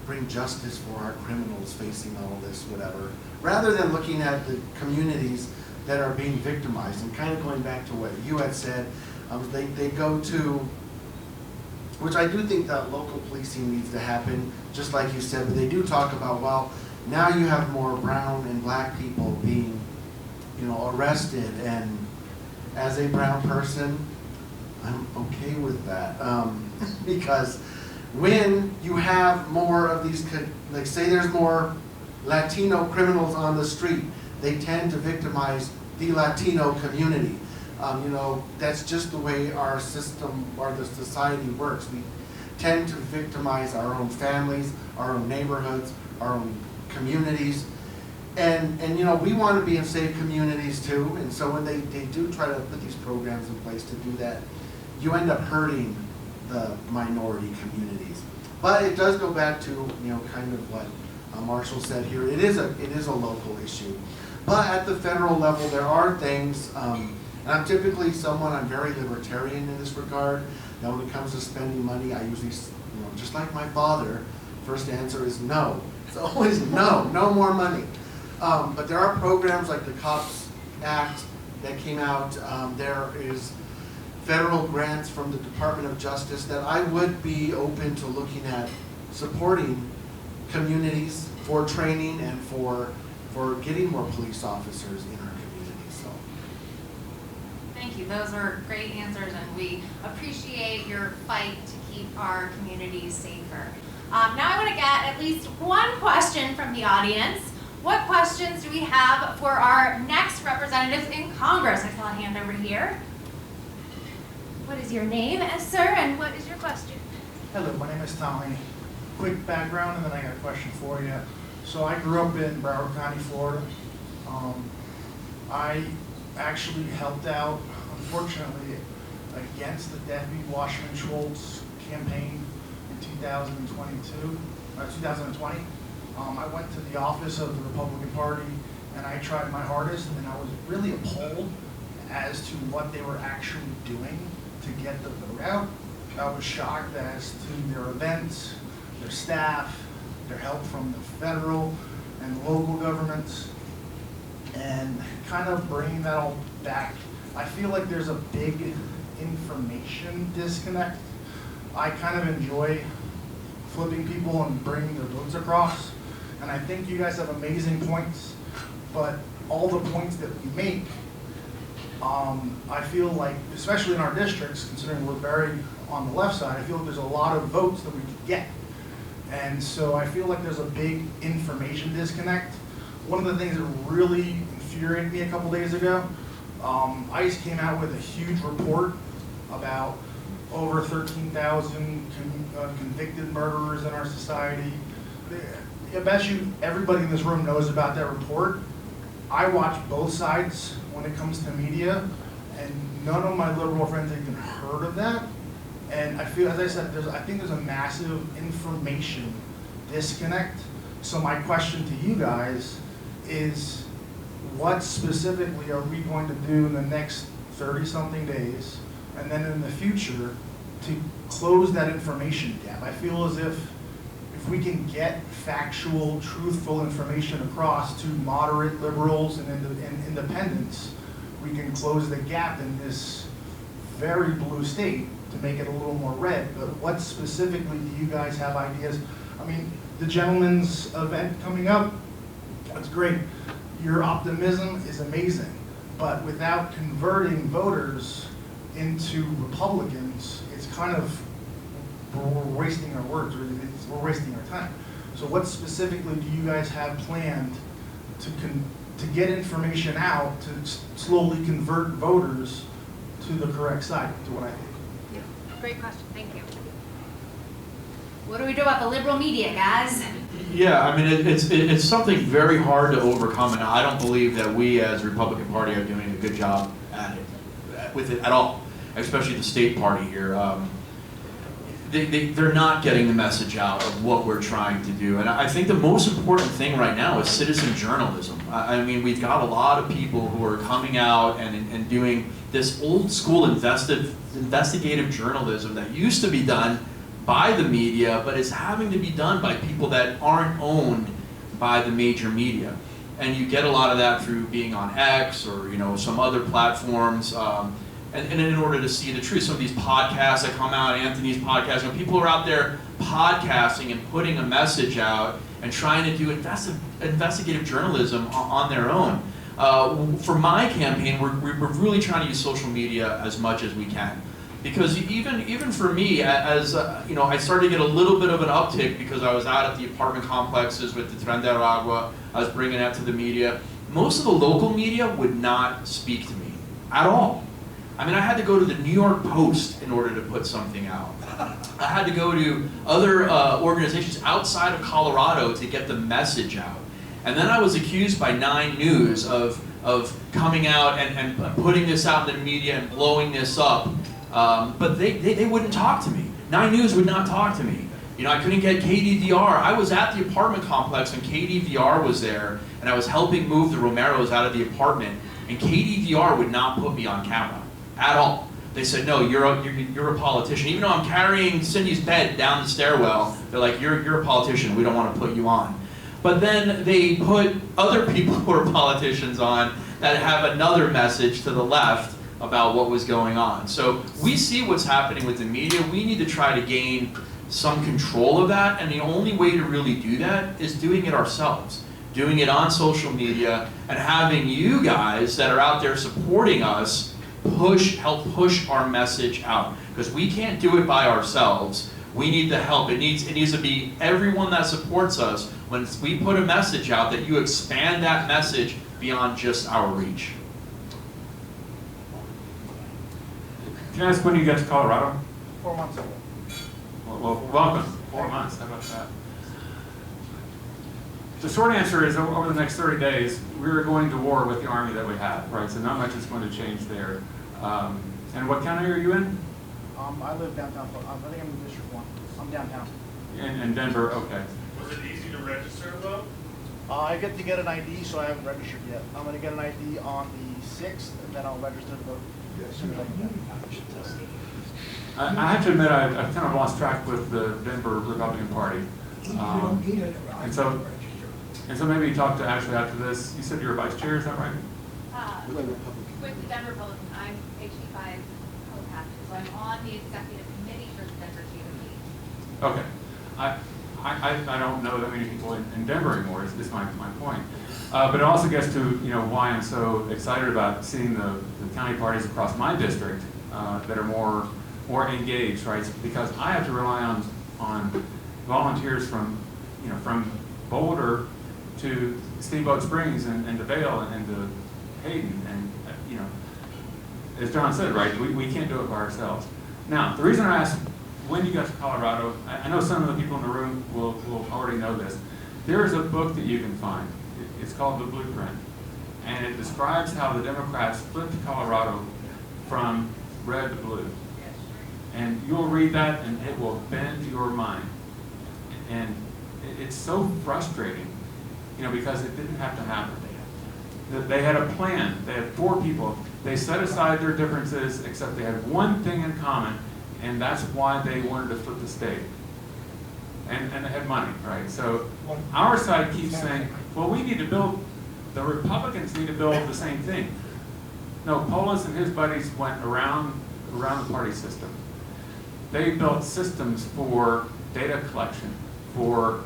bring justice for our criminals facing all this, whatever, rather than looking at the communities that are being victimized. And kind of going back to what you had said, they go to, which I do think that local policing needs to happen, just like you said, but they do talk about, well, now you have more brown and black people being, arrested, and as a brown person, I'm okay with that. Because when you have more of these, like say there's more Latino criminals on the street, they tend to victimize the Latino community. You know, that's just the way our system or the society works. We tend to victimize our own families, our own neighborhoods, our own communities. And you know, we want to be in safe communities too. And so when they do try to put these programs in place to do that, you end up hurting the minority communities. But it does go back to, you know, kind of what Marshall said here. It is a local issue. But at the federal level, there are things, and I'm typically I'm very libertarian in this regard. Now when it comes to spending money, I usually, you know, just like my father, first answer is no. It's always no more money. But there are programs like the COPS Act that came out. There is federal grants from the Department of Justice that I would be open to looking at supporting communities for training and for getting more police officers in our community. So, Thank you. Those are great answers, and we appreciate your fight to keep our communities safer. Now I want to get at least one question from the audience. What questions do we have for our next representatives in Congress? I saw a hand over here. What is your name, sir, and what is your question? Hello, my name is Tommy. Quick background, and then I got a question for you. So I grew up in Broward County, Florida. I actually helped out, unfortunately, against the Debbie Washington Schultz campaign in 2020. I went to the office of the Republican Party, and I tried my hardest, and I was really appalled as to what they were actually doing to get the vote out. I was shocked as to their events, their staff, their help from the federal and local governments, and kind of bringing that all back. I feel like there's a big information disconnect. I kind of enjoy flipping people and bringing their votes across, and I think you guys have amazing points, but all the points that we make, I feel like, especially in our districts, considering we're very on the left side, I feel like there's a lot of votes that we could get. And so I feel like there's a big information disconnect. One of the things that really infuriated me a couple days ago, ICE came out with a huge report about over 13,000 convicted murderers in our society. I bet you everybody in this room knows about that report. I watch both sides when it comes to media, and none of my liberal friends have even heard of that. And I feel, as I said, I think there's a massive information disconnect. So my question to you guys is, what specifically are we going to do in the next 30-something days, and then in the future, to close that information gap? I feel as if we can get factual, truthful information across to moderate liberals and independents, we can close the gap in this very blue state to make it a little more red. But what specifically do you guys have ideas? I mean, the gentleman's event coming up, that's great. Your optimism is amazing. But without converting voters into Republicans, it's kind of, we're wasting our words, we're wasting our time. So what specifically do you guys have planned to get information out to slowly convert voters to the correct side, to what I think? Yeah. Great question, thank you. What do we do about the liberal media, guys? Yeah, I mean, it's something very hard to overcome, and I don't believe that we as Republican Party are doing a good job at it, with it at all, especially the state party here. They're not getting the message out of what we're trying to do. And I think the most important thing right now is citizen journalism. I mean, we've got a lot of people who are coming out and doing this old school investigative journalism that used to be done by the media, but is having to be done by people that aren't owned by the major media. And you get a lot of that through being on X or, you know, some other platforms. And in order to see the truth, some of these podcasts that come out, Anthony's podcast, you know, people are out there podcasting and putting a message out and trying to do investigative journalism on their own. For my campaign, we're really trying to use social media as much as we can. Because even for me, as you know, I started to get a little bit of an uptick because I was out at the apartment complexes with the Tren de Agua. I was bringing that to the media. Most of the local media would not speak to me at all. I mean, I had to go to the New York Post in order to put something out. I had to go to other organizations outside of Colorado to get the message out. And then I was accused by 9 News of coming out and putting this out in the media and blowing this up. But they wouldn't talk to me. 9 News would not talk to me. You know, I couldn't get KDVR. I was at the apartment complex when KDVR was there, and I was helping move the Romeros out of the apartment, and KDVR would not put me on camera at all. They said, no, you're a politician. Even though I'm carrying Cindy's bed down the stairwell, they're like, you're a politician, we don't want to put you on. But then they put other people who are politicians on that have another message to the left about what was going on. So we see what's happening with the media. We need to try to gain some control of that, and the only way to really do that is doing it ourselves. Doing it on social media and having you guys that are out there supporting us help push our message out. Because we can't do it by ourselves. We need the help. It needs to be everyone that supports us. When we put a message out, that you expand that message beyond just our reach. Can I ask when you got to Colorado? 4 months ago. Well, welcome. 4 months. How about that? The short answer is, over the next 30 days, we're going to war with the army that we have, right? So not much is going to change there. And what county are you in? I live downtown. I think I'm in District 1. I'm downtown. In Denver, okay. Was it easy to register though? I get to get an ID, so I haven't registered yet. I'm going to get an ID on the 6th, and then I'll register to vote as soon as I can. I have to admit, I've kind of lost track with the Denver Republican Party. And so maybe talk to Ashley after this. You said you're a vice chair, is that right? With the Denver Republican, I'm HD5 co-captain, so I'm on the executive committee for the Denver GOP. Okay. I don't know that many people in Denver anymore, is my point. But it also gets to why I'm so excited about seeing the county parties across my district that are more engaged, right? Because I have to rely on volunteers from Boulder to Steamboat Springs and to Vail and to Hayden, and as John said, right, we can't do it by ourselves. Now, the reason I asked when you got to Colorado, I know some of the people in the room will already know this. There is a book that you can find. It's called The Blueprint, and it describes how the Democrats flipped Colorado from red to blue. And you'll read that, and it will bend your mind. And it's so frustrating, because it didn't have to happen. They had a plan. They had 4 people. They set aside their differences, except they had one thing in common, and that's why they wanted to flip the state. And they had money, right? So our side keeps saying, well, the Republicans need to build the same thing. No, Polis and his buddies went around the party system. They built systems for data collection, for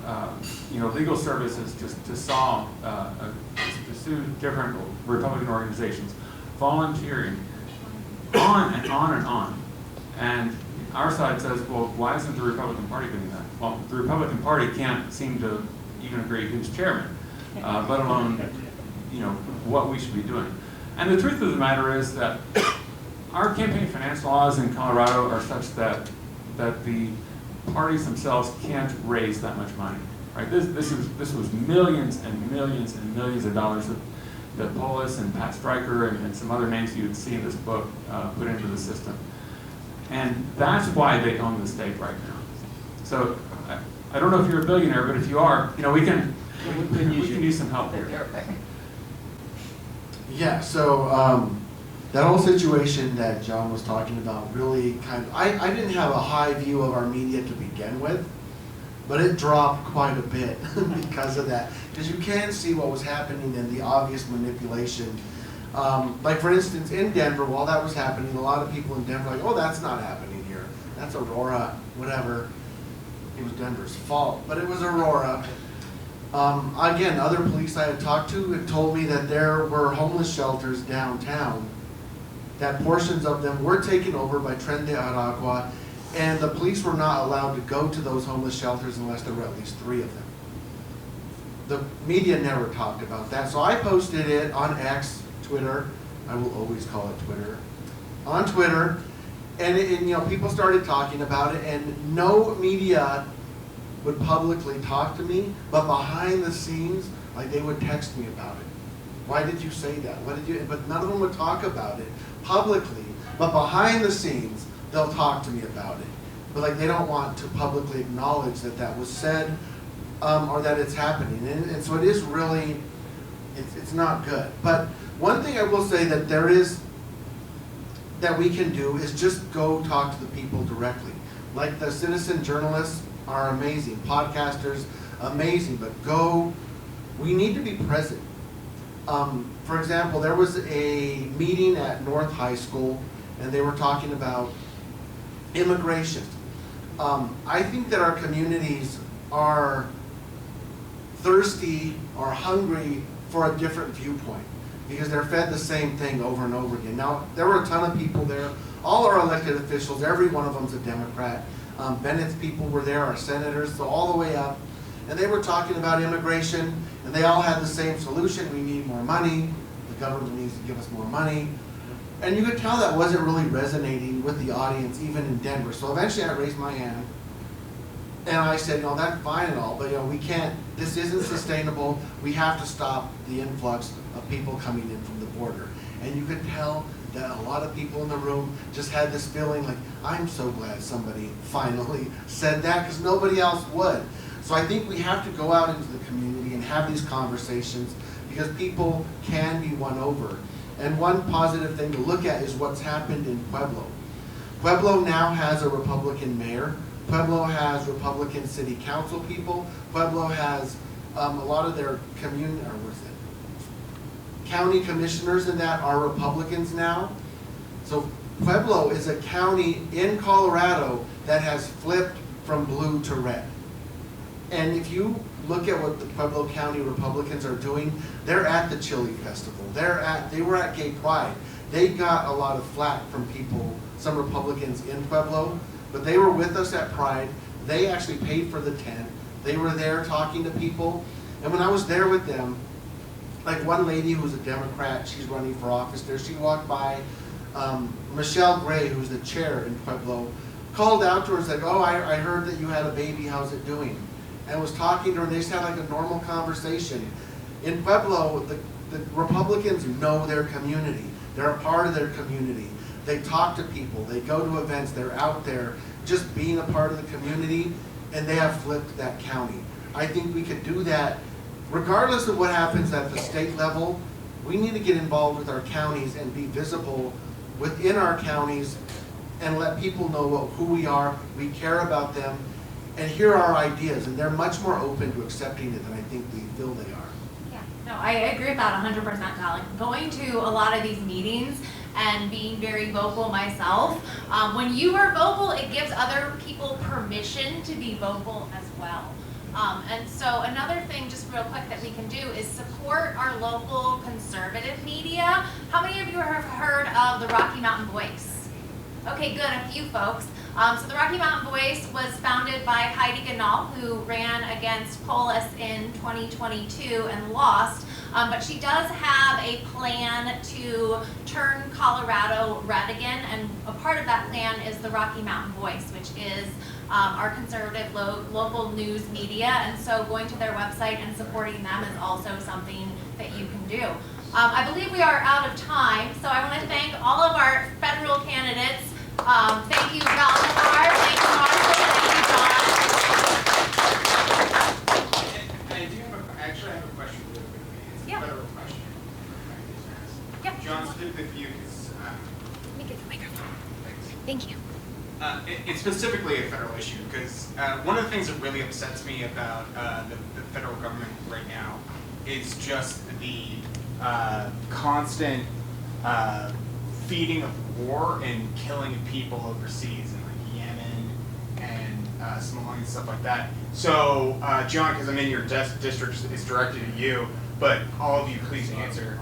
legal services to solve, to sue different Republican organizations, volunteering, on and on and on. And our side says, well, why isn't the Republican Party doing that? Well, the Republican Party can't seem to even agree who's chairman, let alone what we should be doing. And the truth of the matter is that our campaign finance laws in Colorado are such that the parties themselves can't raise that much money, right? This was millions and millions and millions of dollars that Polis and Pat Stryker and some other names you would see in this book put into the system. And that's why they own the state right now. So I don't know if you're a billionaire, but if you are, we can use some help here. Yeah, so that whole situation that John was talking about really kind of, I didn't have a high view of our media to begin with, but it dropped quite a bit because of that. Because you can see what was happening and the obvious manipulation. Like for instance, in Denver, while that was happening, a lot of people in Denver were like, oh, that's not happening here. That's Aurora, whatever. It was Denver's fault, but it was Aurora. Again, other police I had talked to had told me that there were homeless shelters downtown, that portions of them were taken over by Tren de Aragua, and the police were not allowed to go to those homeless shelters unless there were at least 3 of them. The media never talked about that, so I posted it on X, Twitter, I will always call it Twitter, on Twitter, and people started talking about it, and no media would publicly talk to me, but behind the scenes, like they would text me about it. Why did you say that? What did you? But none of them would talk about it publicly, but behind the scenes, they'll talk to me about it. But like they don't want to publicly acknowledge that that was said, or that it's happening. And so it is really, it's not good. But one thing I will say that there is, that we can do is just go talk to the people directly. Like the citizen journalists are amazing, podcasters, amazing, but we need to be present. For example, there was a meeting at North High School, and they were talking about immigration. I think that our communities are thirsty or hungry for a different viewpoint, because they're fed the same thing over and over again. Now, there were a ton of people there, all our elected officials, every one of them's a Democrat. Bennett's people were there, our senators, so all the way up. And they were talking about immigration, and they all had the same solution. We need more money. The government needs to give us more money. And you could tell that wasn't really resonating with the audience, even in Denver. So eventually I raised my hand, and I said, that's fine and all, but we can't, this isn't sustainable. We have to stop the influx of people coming in from the border. And you could tell that a lot of people in the room just had this feeling like, I'm so glad somebody finally said that, because nobody else would. So I think we have to go out into the community and have these conversations, because people can be won over. And one positive thing to look at is what's happened in Pueblo. Pueblo now has a Republican mayor. Pueblo has Republican city council people. Pueblo has a lot of their county commissioners and that are Republicans now. So Pueblo is a county in Colorado that has flipped from blue to red. And if you look at what the Pueblo County Republicans are doing, they're at the Chili Festival. They were at Gay Pride. They got a lot of flack from people, some Republicans in Pueblo, but they were with us at Pride. They actually paid for the tent. They were there talking to people. And when I was there with them, like one lady who's a Democrat, she's running for office there, she walked by, Michelle Gray, who's the chair in Pueblo, called out to her and said, I heard that you had a baby, how's it doing? And was talking to her, and they just had like a normal conversation. In Pueblo, the Republicans know their community. They're a part of their community. They talk to people, they go to events, they're out there just being a part of the community, and they have flipped that county. I think we could do that regardless of what happens at the state level. We need to get involved with our counties and be visible within our counties and let people know who we are, we care about them, and hear our ideas, and they're much more open to accepting it than I think we feel they are. Yeah, no, I agree with that 100%, Alec. Going to a lot of these meetings and being very vocal myself, when you are vocal, it gives other people permission to be vocal as well. And so another thing, just real quick, that we can do is support our local conservative media. How many of you have heard of the Rocky Mountain Voice? Okay, good, a few folks. So the Rocky Mountain Voice was founded by Heidi Ganahl, who ran against Polis in 2022 and lost. But she does have a plan to turn Colorado red again, and a part of that plan is the Rocky Mountain Voice, which is our conservative local news media, and so going to their website and supporting them is also something that you can do. I believe we are out of time, so I want to thank all of our federal candidates. Thank you, Valdamar. Thank you, Marshall. Thank you, John. I have a question really quickly. It's Yeah. a federal question. Yeah. John, speak with you because Let me get the microphone. thanks. Thank you. It's specifically a federal issue because one of the things that really upsets me about the federal government right now is just the constant feeding of war and killing of people overseas in like Yemen and smuggling and stuff like that. So, John, because I'm in your district, is directed at you, but all of you, please answer.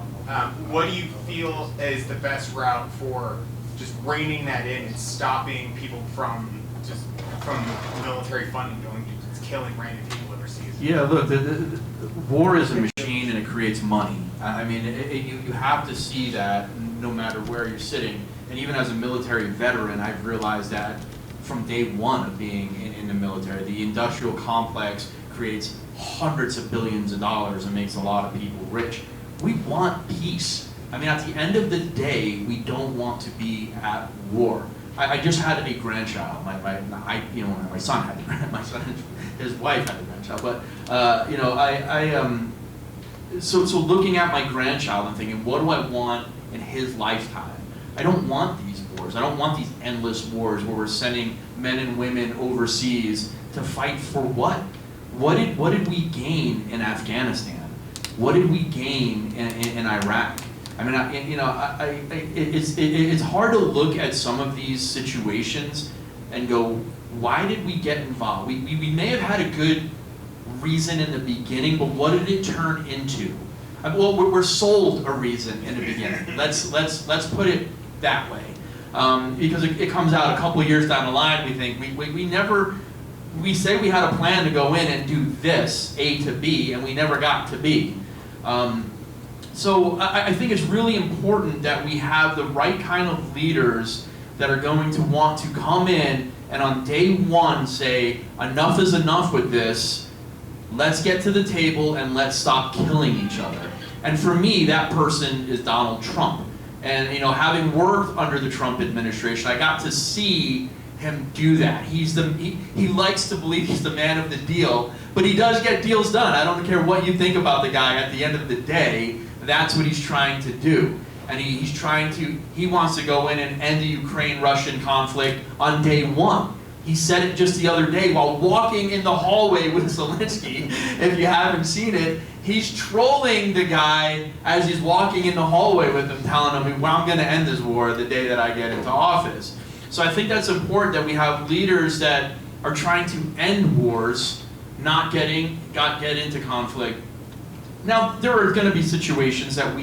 What do you feel is the best route for just reining that in and stopping people from military funding going to killing random people overseas? Yeah, look, the war is a machine and it creates money. I mean, you have to see that no matter where you're sitting. And even as a military veteran, I've realized that from day one of being in the military, the industrial complex creates hundreds of billions of dollars and makes a lot of people rich. We want peace. I mean, at the end of the day, we don't want to be at war. I just had a grandchild. My son had my son, his wife had a grandchild. But so looking at my grandchild and thinking, what do I want in his lifetime? I don't want these wars. I don't want these endless wars where we're sending men and women overseas to fight for what? What did we gain in Afghanistan? What did we gain in Iraq? I mean, it's hard to look at some of these situations and go, why did we get involved? We may have had a good reason in the beginning, but what did it turn into? Well, we're sold a reason in the beginning. Let's put it that way, because it comes out a couple of years down the line. We think we say we had a plan to go in and do this A to B, and we never got to B. So I think it's really important that we have the right kind of leaders that are going to want to come in and on day one say, enough is enough with this, let's get to the table and let's stop killing each other. And for me, that person is Donald Trump. And having worked under the Trump administration, I got to see him do that. He likes to believe he's the man of the deal, but he does get deals done. I don't care what you think about the guy. At the end of the day, that's what he's trying to do. And he wants to go in and end the Ukraine-Russian conflict on day one. He said it just the other day while walking in the hallway with Zelensky. If you haven't seen it, he's trolling the guy as he's walking in the hallway with him, telling him, well, I'm going to end this war the day that I get into office. So I think that's important that we have leaders that are trying to end wars, not get into conflict. Now, there are going to be situations that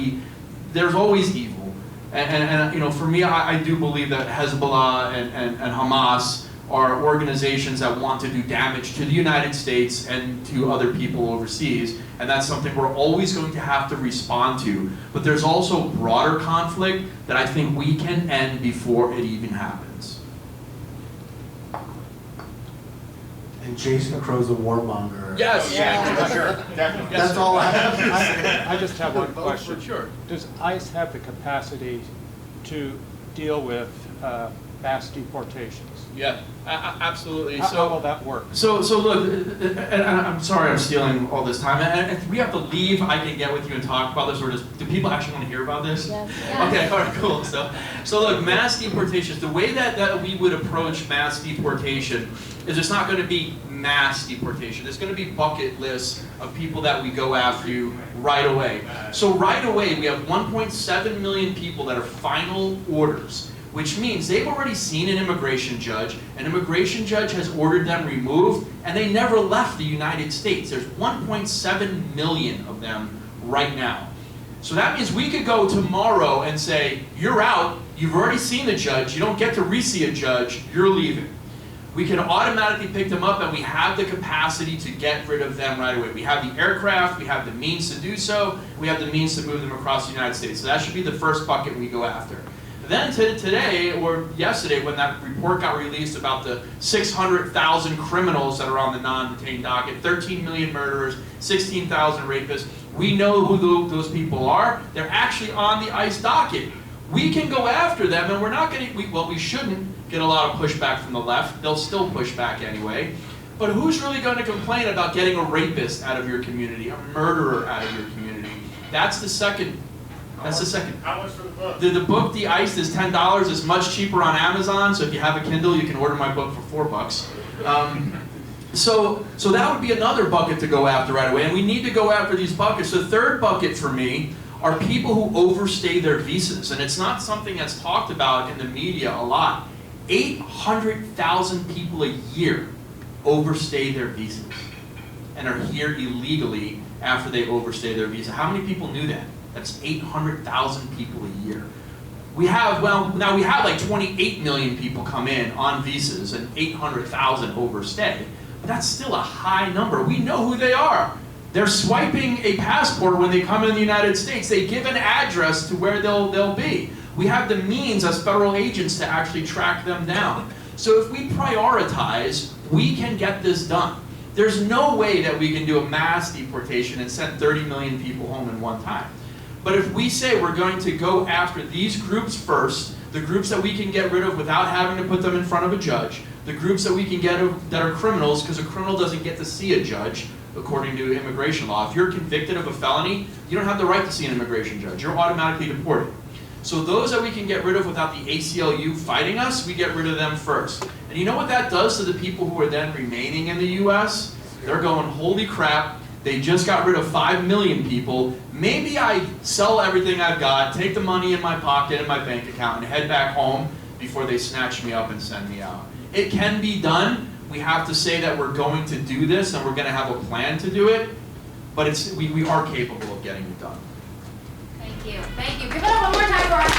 there's always evil. And for me, I do believe that Hezbollah and Hamas are organizations that want to do damage to the United States and to other people overseas, and that's something we're always going to have to respond to. But there's also broader conflict that I think we can end before it even happens. And Jason Crow's a warmonger. Yes, Yeah, sure, definitely. That's all I have. I just have one For question. sure. Does ICE have the capacity to deal with mass deportations? Yeah, absolutely. How will that work? So look, and I'm sorry I'm stealing all this time. And if we have to leave, I can get with you and talk about this, or do people actually want to hear about this? Yes. Okay, all right, cool. So look, mass deportations, the way that we would approach mass deportation is it's not going to be mass deportation. It's going to be bucket lists of people that we go after right away. So right away, we have 1.7 million people that are final orders, which means they've already seen an immigration judge. An immigration judge has ordered them removed, and they never left the United States. There's 1.7 million of them right now. So that means we could go tomorrow and say, you're out, you've already seen the judge, you don't get to re-see a judge, you're leaving. We can automatically pick them up, and we have the capacity to get rid of them right away. We have the aircraft, we have the means to do so, we have the means to move them across the United States. So that should be the first bucket we go after. Then today, or yesterday, when that report got released about the 600,000 criminals that are on the non-detained docket, 13 million murderers, 16,000 rapists, we know who those people are. They're actually on the ICE docket. We can go after them, and we're not going to, we shouldn't get a lot of pushback from the left. They'll still push back anyway. But who's really going to complain about getting a rapist out of your community, a murderer out of your community? That's the second. That's the second. How much for the book? The book, The Iced, is $10. It's much cheaper on Amazon, so if you have a Kindle, you can order my book for $4. So that would be another bucket to go after right away, and we need to go after these buckets. The third bucket for me are people who overstay their visas, and it's not something that's talked about in the media a lot. 800,000 people a year overstay their visas and are here illegally after they overstay their visa. How many people knew that? That's 800,000 people a year. We have, well, now we have like 28 million people come in on visas and 800,000 overstay, but that's still a high number. We know who they are. They're swiping a passport when they come in the United States. They give an address to where they'll be. We have the means as federal agents to actually track them down. So if we prioritize, we can get this done. There's no way that we can do a mass deportation and send 30 million people home in one time. But if we say we're going to go after these groups first, the groups that we can get rid of without having to put them in front of a judge, the groups that we can get that are criminals, because a criminal doesn't get to see a judge, according to immigration law. If you're convicted of a felony, you don't have the right to see an immigration judge. You're automatically deported. So those that we can get rid of without the ACLU fighting us, we get rid of them first. And you know what that does to the people who are then remaining in the US? They're going, holy crap, they just got rid of 5 million people. Maybe I sell everything I've got, take the money in my pocket and my bank account, and head back home before they snatch me up and send me out. It can be done. We have to say that we're going to do this and we're going to have a plan to do it, but we are capable of getting it done. Thank you. Thank you. Give it up one more time for our